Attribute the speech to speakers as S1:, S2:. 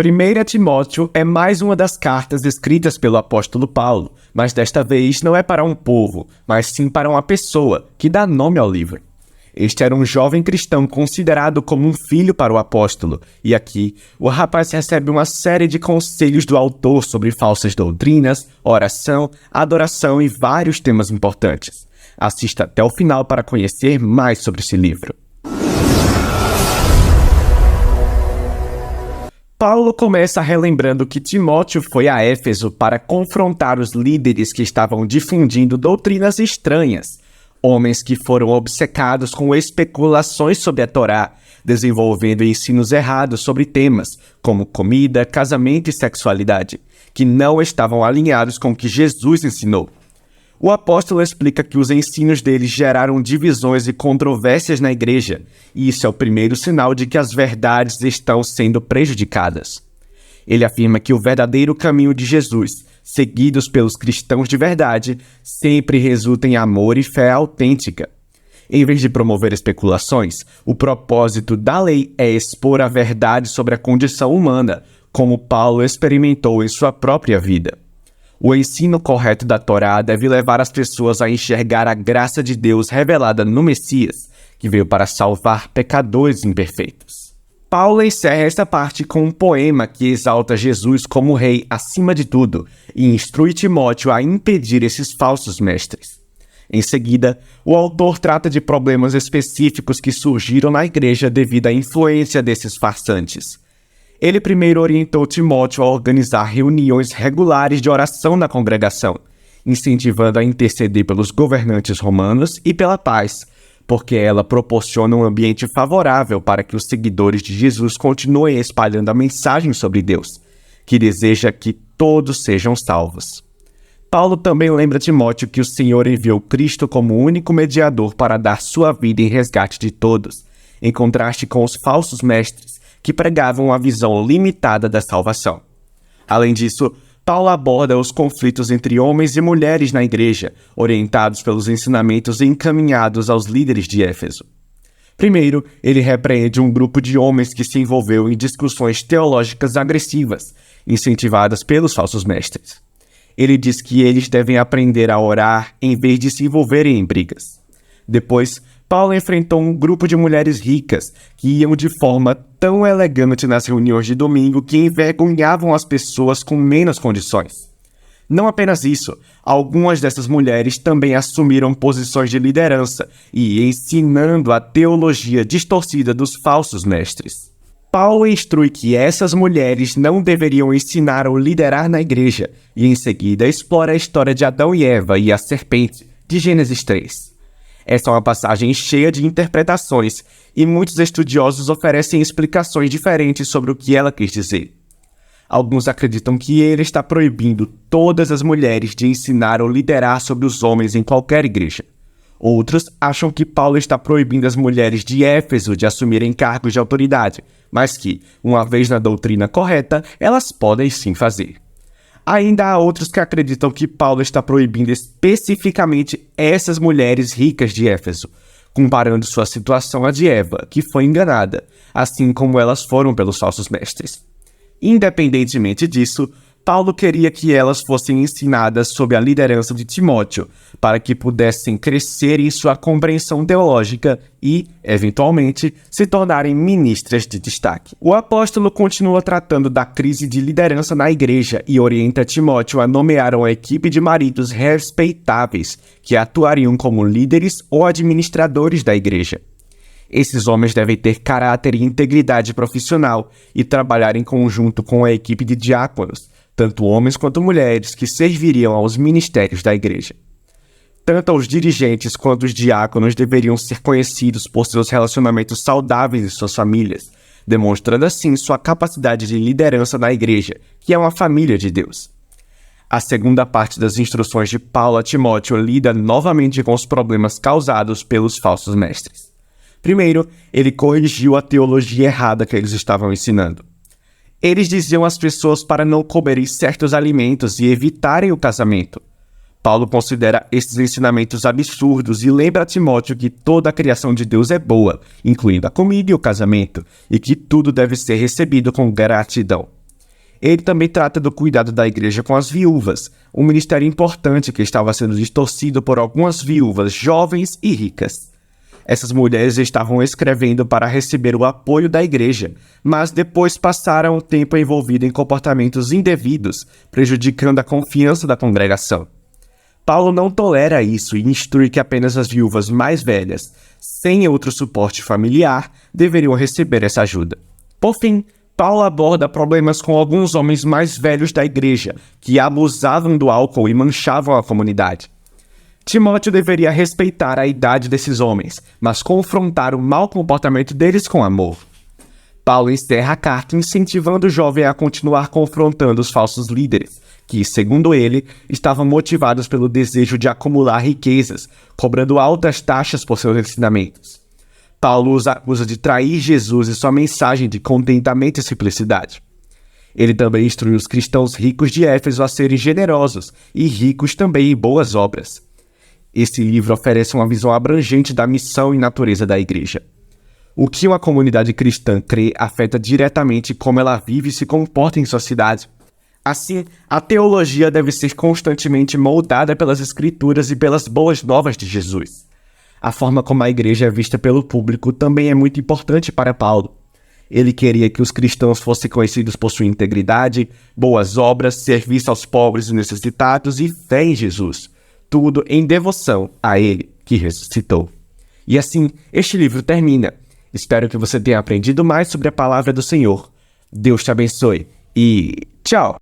S1: 1 Timóteo é mais uma das cartas escritas pelo apóstolo Paulo, mas desta vez não é para um povo, mas sim para uma pessoa, que dá nome ao livro. Este era um jovem cristão considerado como um filho para o apóstolo, e aqui o rapaz recebe uma série de conselhos do autor sobre falsas doutrinas, oração, adoração e vários temas importantes. Assista até o final para conhecer mais sobre esse livro. Paulo começa relembrando que Timóteo foi a Éfeso para confrontar os líderes que estavam difundindo doutrinas estranhas, homens que foram obcecados com especulações sobre a Torá, desenvolvendo ensinos errados sobre temas como comida, casamento e sexualidade, que não estavam alinhados com o que Jesus ensinou. O apóstolo explica que os ensinos deles geraram divisões e controvérsias na igreja, e isso é o primeiro sinal de que as verdades estão sendo prejudicadas. Ele afirma que o verdadeiro caminho de Jesus, seguidos pelos cristãos de verdade, sempre resulta em amor e fé autêntica. Em vez de promover especulações, o propósito da lei é expor a verdade sobre a condição humana, como Paulo experimentou em sua própria vida. O ensino correto da Torá deve levar as pessoas a enxergar a graça de Deus revelada no Messias, que veio para salvar pecadores imperfeitos. Paulo encerra esta parte com um poema que exalta Jesus como rei acima de tudo e instrui Timóteo a impedir esses falsos mestres. Em seguida, o autor trata de problemas específicos que surgiram na igreja devido à influência desses farsantes. Ele primeiro orientou Timóteo a organizar reuniões regulares de oração na congregação, incentivando a interceder pelos governantes romanos e pela paz, porque ela proporciona um ambiente favorável para que os seguidores de Jesus continuem espalhando a mensagem sobre Deus, que deseja que todos sejam salvos. Paulo também lembra Timóteo que o Senhor enviou Cristo como único mediador para dar sua vida em resgate de todos, em contraste com os falsos mestres, que pregavam uma visão limitada da salvação. Além disso, Paulo aborda os conflitos entre homens e mulheres na igreja, orientados pelos ensinamentos encaminhados aos líderes de Éfeso. Primeiro, ele repreende um grupo de homens que se envolveu em discussões teológicas agressivas, incentivadas pelos falsos mestres. Ele diz que eles devem aprender a orar em vez de se envolverem em brigas. Depois, Paulo enfrentou um grupo de mulheres ricas que iam de forma tão elegante nas reuniões de domingo que envergonhavam as pessoas com menos condições. Não apenas isso, algumas dessas mulheres também assumiram posições de liderança e ensinando a teologia distorcida dos falsos mestres. Paulo instrui que essas mulheres não deveriam ensinar ou liderar na igreja e em seguida explora a história de Adão e Eva e a serpente, de Gênesis 3. Essa é uma passagem cheia de interpretações e muitos estudiosos oferecem explicações diferentes sobre o que ela quis dizer. Alguns acreditam que ele está proibindo todas as mulheres de ensinar ou liderar sobre os homens em qualquer igreja. Outros acham que Paulo está proibindo as mulheres de Éfeso de assumirem cargos de autoridade, mas que, uma vez na doutrina correta, elas podem sim fazer. Ainda há outros que acreditam que Paulo está proibindo especificamente essas mulheres ricas de Éfeso, comparando sua situação à de Eva, que foi enganada, assim como elas foram pelos falsos mestres. Independentemente disso, Paulo queria que elas fossem ensinadas sob a liderança de Timóteo, para que pudessem crescer em sua compreensão teológica e, eventualmente, se tornarem ministras de destaque. O apóstolo continua tratando da crise de liderança na igreja e orienta Timóteo a nomear uma equipe de maridos respeitáveis que atuariam como líderes ou administradores da igreja. Esses homens devem ter caráter e integridade profissional e trabalhar em conjunto com a equipe de diáconos, tanto homens quanto mulheres que serviriam aos ministérios da igreja. Tanto os dirigentes quanto os diáconos deveriam ser conhecidos por seus relacionamentos saudáveis em suas famílias, demonstrando assim sua capacidade de liderança na igreja, que é uma família de Deus. A segunda parte das instruções de Paulo a Timóteo lida novamente com os problemas causados pelos falsos mestres. Primeiro, ele corrigiu a teologia errada que eles estavam ensinando. Eles diziam às pessoas para não comerem certos alimentos e evitarem o casamento. Paulo considera esses ensinamentos absurdos e lembra a Timóteo que toda a criação de Deus é boa, incluindo a comida e o casamento, e que tudo deve ser recebido com gratidão. Ele também trata do cuidado da igreja com as viúvas, um ministério importante que estava sendo distorcido por algumas viúvas jovens e ricas. Essas mulheres estavam escrevendo para receber o apoio da igreja, mas depois passaram o tempo envolvido em comportamentos indevidos, prejudicando a confiança da congregação. Paulo não tolera isso e instrui que apenas as viúvas mais velhas, sem outro suporte familiar, deveriam receber essa ajuda. Por fim, Paulo aborda problemas com alguns homens mais velhos da igreja, que abusavam do álcool e manchavam a comunidade. Timóteo deveria respeitar a idade desses homens, mas confrontar o mau comportamento deles com amor. Paulo encerra a carta incentivando o jovem a continuar confrontando os falsos líderes, que, segundo ele, estavam motivados pelo desejo de acumular riquezas, cobrando altas taxas por seus ensinamentos. Paulo os acusa de trair Jesus e sua mensagem de contentamento e simplicidade. Ele também instrui os cristãos ricos de Éfeso a serem generosos e ricos também em boas obras. Esse livro oferece uma visão abrangente da missão e natureza da igreja. O que uma comunidade cristã crê afeta diretamente como ela vive e se comporta em sua cidade. Assim, a teologia deve ser constantemente moldada pelas Escrituras e pelas boas novas de Jesus. A forma como a igreja é vista pelo público também é muito importante para Paulo. Ele queria que os cristãos fossem conhecidos por sua integridade, boas obras, serviço aos pobres e necessitados e fé em Jesus. Tudo em devoção a Ele que ressuscitou. E assim, este livro termina. Espero que você tenha aprendido mais sobre a palavra do Senhor. Deus te abençoe e tchau!